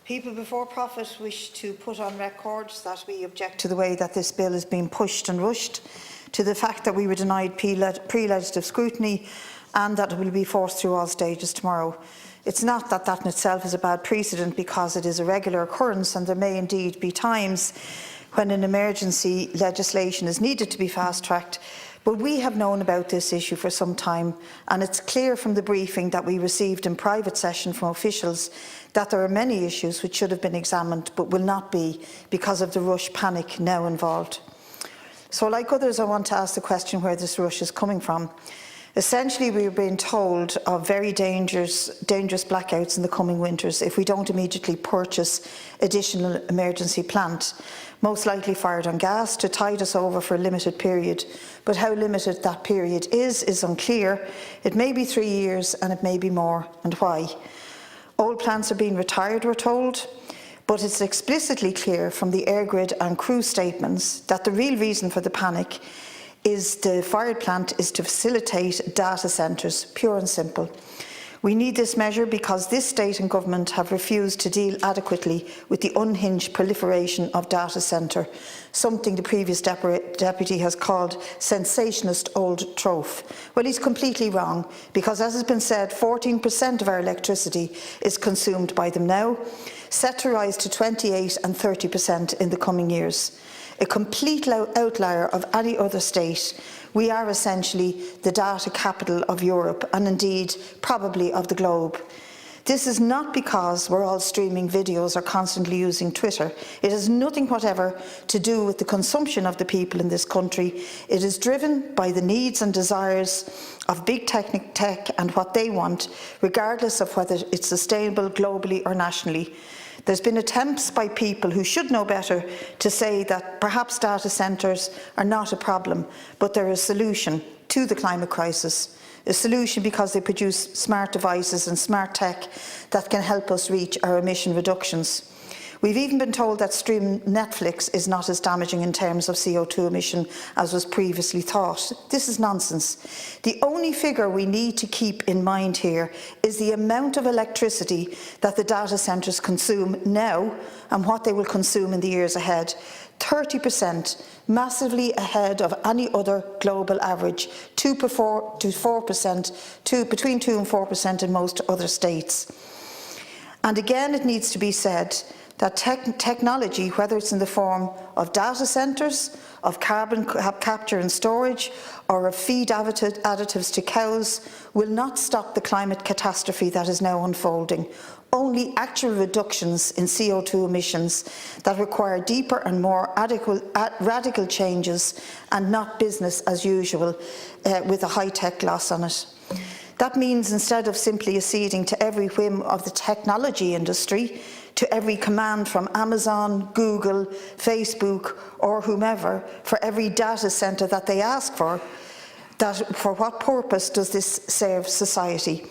People before profit wish to put on record that we object to the way that this bill is being pushed and rushed, to the fact that we were denied pre-legislative scrutiny and that it will be forced through all stages tomorrow. It's not that that in itself is a bad precedent, because it is a regular occurrence, and there may indeed be times when an emergency legislation is needed to be fast-tracked. But we have known about this issue for some time, and it's clear from the briefing that we received in private session from officials that there are many issues which should have been examined but will not be because of the rush panic now involved. So, like others, I want to ask the question where this rush is coming from. Essentially, we are being told of very dangerous blackouts in the coming winters if we don't immediately purchase additional emergency plant, most likely fired on gas, to tide us over for a limited period. But how limited that period is unclear. It may be 3 years and it may be more, and why. Old plants are being retired, we're told, but it's explicitly clear from the EirGrid and crew statements that the real reason for the panic is the fired plant is to facilitate data centres, pure and simple. We need this measure because this state and government have refused to deal adequately with the unhinged proliferation of data centre, something the previous deputy has called sensationalist old trope. Well, he's completely wrong, because as has been said, 14% of our electricity is consumed by them now, set to rise to 28 and 30% in the coming years. A complete outlier of any other state. We are essentially the data capital of Europe, and indeed probably of the globe. This is not because we're all streaming videos or constantly using Twitter. It has nothing whatever to do with the consumption of the people in this country. It is driven by the needs and desires of big tech and what they want, regardless of whether it's sustainable globally or nationally. There's been attempts by people who should know better to say that perhaps data centres are not a problem, but they're a solution to the climate crisis. A solution because they produce smart devices and smart tech that can help us reach our emission reductions. We've even been told that streaming Netflix is not as damaging in terms of CO2 emission as was previously thought. This is nonsense. The only figure we need to keep in mind here is the amount of electricity that the data centres consume now and what they will consume in the years ahead. 30%, massively ahead of any other global average, 2 to 4%, between 2 and 4% in most other states. And again, it needs to be said that technology, whether it's in the form of data centres, of carbon capture and storage, or of feed additives to cows, will not stop the climate catastrophe that is now unfolding. Only actual reductions in CO2 emissions that require deeper and more radical changes, and not business as usual with a high-tech gloss on it. That means instead of simply acceding to every whim of the technology industry, to every command from Amazon, Google, Facebook or whomever for every data centre that they ask for what purpose does this serve society?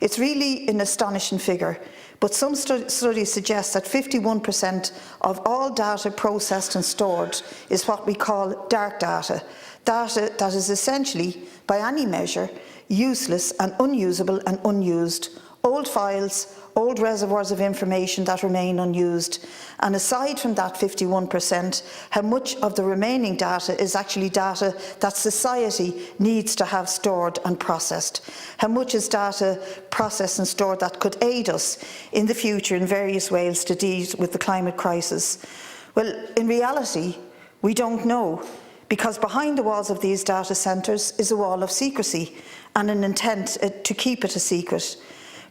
It's really an astonishing figure, but some studies suggest that 51% of all data processed and stored is what we call dark data, data that is essentially, by any measure, useless and unusable and unused, old files, old reservoirs of information that remain unused. And aside from that 51%, how much of the remaining data is actually data that society needs to have stored and processed? How much is data processed and stored that could aid us in the future in various ways to deal with the climate crisis? Well, in reality, we don't know, because behind the walls of these data centres is a wall of secrecy and an intent to keep it a secret.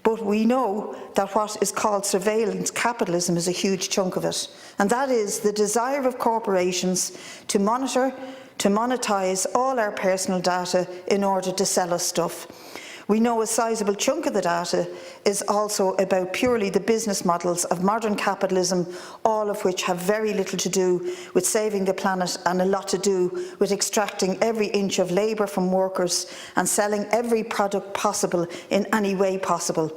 But we know that what is called surveillance capitalism is a huge chunk of it, and that is the desire of corporations to monitor, to monetise all our personal data in order to sell us stuff. We know a sizable chunk of the data is also about purely the business models of modern capitalism, all of which have very little to do with saving the planet and a lot to do with extracting every inch of labour from workers and selling every product possible in any way possible.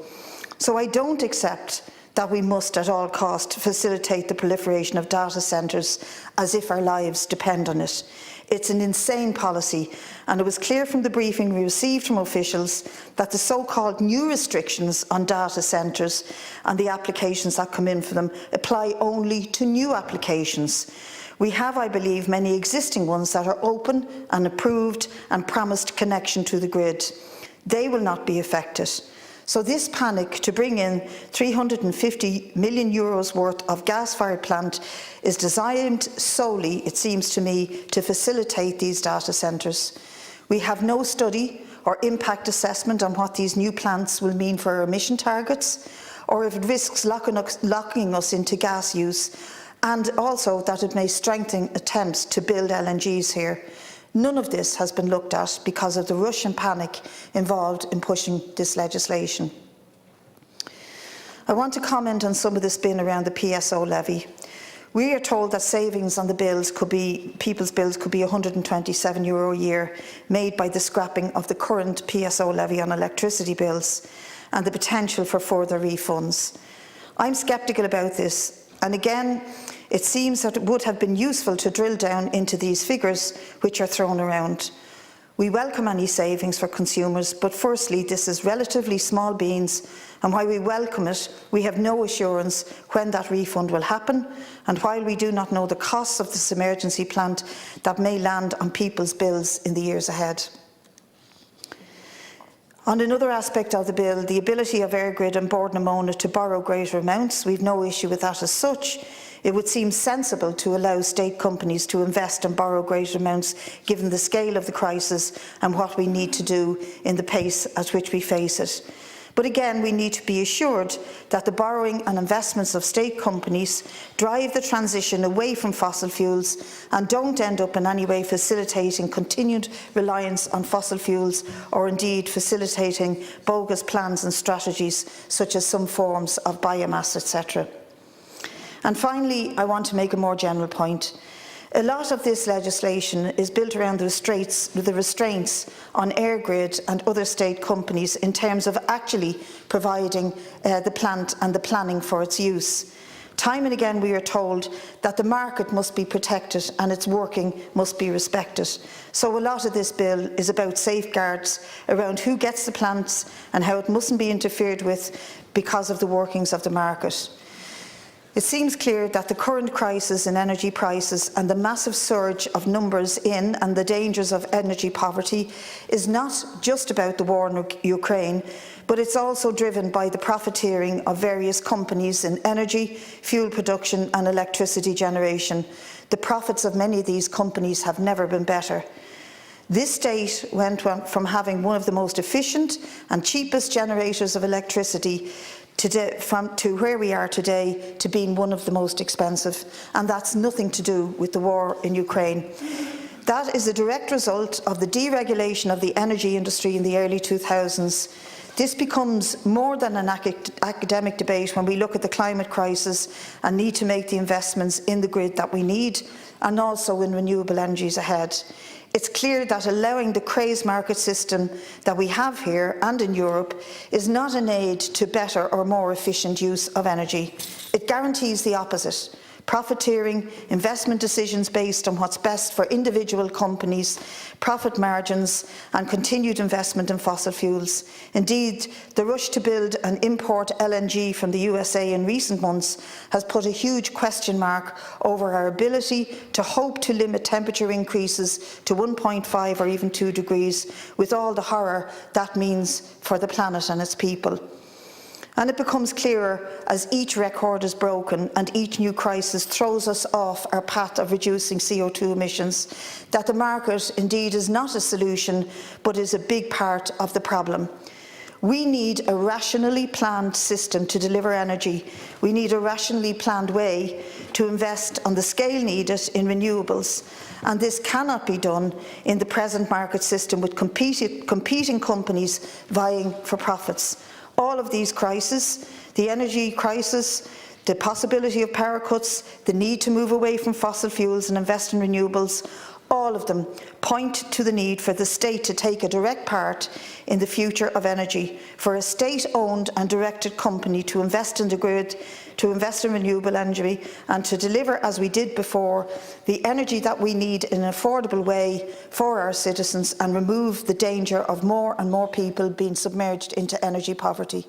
So I don't accept that we must at all costs facilitate the proliferation of data centres as if our lives depend on it. It's an insane policy, and it was clear from the briefing we received from officials that the so-called new restrictions on data centres and the applications that come in for them apply only to new applications. We have, I believe, many existing ones that are open and approved and promised connection to the grid. They will not be affected. So this panic to bring in €350 million worth of gas-fired plant is designed solely, it seems to me, to facilitate these data centres. We have no study or impact assessment on what these new plants will mean for our emission targets, or if it risks locking us into gas use, and also that it may strengthen attempts to build LNGs here. None of this has been looked at because of the rush and panic involved in pushing this legislation. I want to comment on some of the spin around the PSO levy. We are told that savings on the people's bills could be €127 a year, made by the scrapping of the current PSO levy on electricity bills and the potential for further refunds. I'm sceptical about this, and again, it seems that it would have been useful to drill down into these figures which are thrown around. We welcome any savings for consumers, but firstly, this is relatively small beans, and while we welcome it, we have no assurance when that refund will happen, and while we do not know the costs of this emergency plant that may land on people's bills in the years ahead. On another aspect of the bill, the ability of EirGrid and Bord na Móna to borrow greater amounts, we have no issue with that as such. It would seem sensible to allow state companies to invest and borrow greater amounts given the scale of the crisis and what we need to do in the pace at which we face it. But again, we need to be assured that the borrowing and investments of state companies drive the transition away from fossil fuels and don't end up in any way facilitating continued reliance on fossil fuels or indeed facilitating bogus plans and strategies such as some forms of biomass, etc. And finally, I want to make a more general point. A lot of this legislation is built around the restraints on EirGrid and other state companies in terms of actually providing the plant and the planning for its use. Time and again we are told that the market must be protected and its working must be respected. So a lot of this bill is about safeguards around who gets the plants and how it mustn't be interfered with because of the workings of the market. It seems clear that the current crisis in energy prices and the massive surge of numbers in and the dangers of energy poverty is not just about the war in Ukraine, but it's also driven by the profiteering of various companies in energy, fuel production and electricity generation. The profits of many of these companies have never been better. This state went from having one of the most efficient and cheapest generators of electricity to where we are today to being one of the most expensive, and that's nothing to do with the war in Ukraine. That is a direct result of the deregulation of the energy industry in the early 2000s. This becomes more than an academic debate when we look at the climate crisis and need to make the investments in the grid that we need and also in renewable energies ahead. It's clear that allowing the crazed market system that we have here and in Europe is not an aid to better or more efficient use of energy. It guarantees the opposite: profiteering, investment decisions based on what's best for individual companies, profit margins and continued investment in fossil fuels. Indeed, the rush to build and import LNG from the USA in recent months has put a huge question mark over our ability to hope to limit temperature increases to 1.5 or even 2 degrees, with all the horror that means for the planet and its people. And it becomes clearer as each record is broken and each new crisis throws us off our path of reducing CO2 emissions, that the market indeed is not a solution but is a big part of the problem. We need a rationally planned system to deliver energy. We need a rationally planned way to invest on the scale needed in renewables, and this cannot be done in the present market system with competing companies vying for profits. All of these crises, the energy crisis, the possibility of power cuts, the need to move away from fossil fuels and invest in renewables, all of them, point to the need for the state to take a direct part in the future of energy, for a state-owned and directed company to invest in the grid, to invest in renewable energy, and to deliver, as we did before, the energy that we need in an affordable way for our citizens and remove the danger of more and more people being submerged into energy poverty.